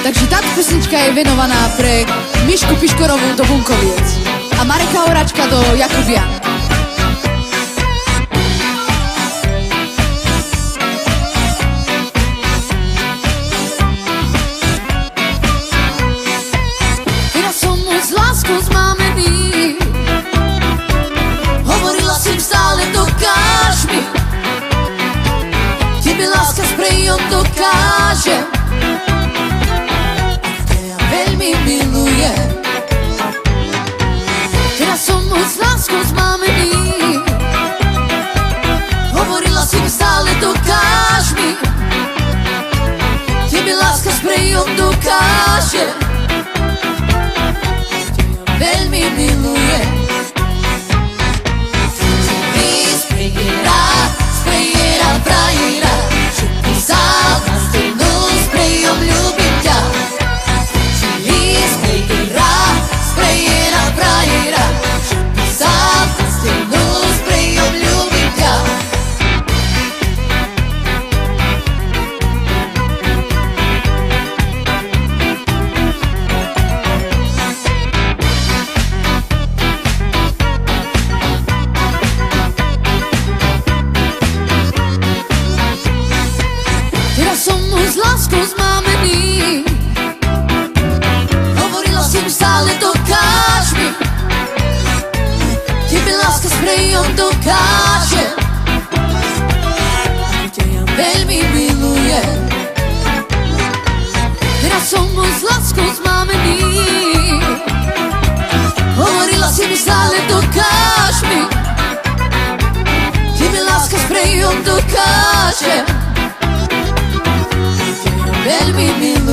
Takže táto pesnička je venovaná pre Mišku Piškorovú do Bunkoviec a Mareka Horáčka do Jakubian. Teraz som mu s láskou zmámený, hovorila si stále dokáž mi, tebe láska s prejom dokáže. Veľmi milujem. Teraz som mu s láskou zmámený, hovorila si mi stále dokáž mi, tebe láska s prejom dokáže. Veľmi milujem. Sprejera, frajera, sám na stenu s prejom ľúbim ťa. Sprejera, frajera, sám na stenu s prejom ľúbim ťa. Teraz som mu s láskou zmámený, hovorila si mi stále dokáž mi, tebe láska s prejom dokáže. Ja veľmi milujem. Teraz som mu s láskou zmámený, hovorila si mi stále dokáž mi, tebe láska s prejom dokáže. Veľmi milujem.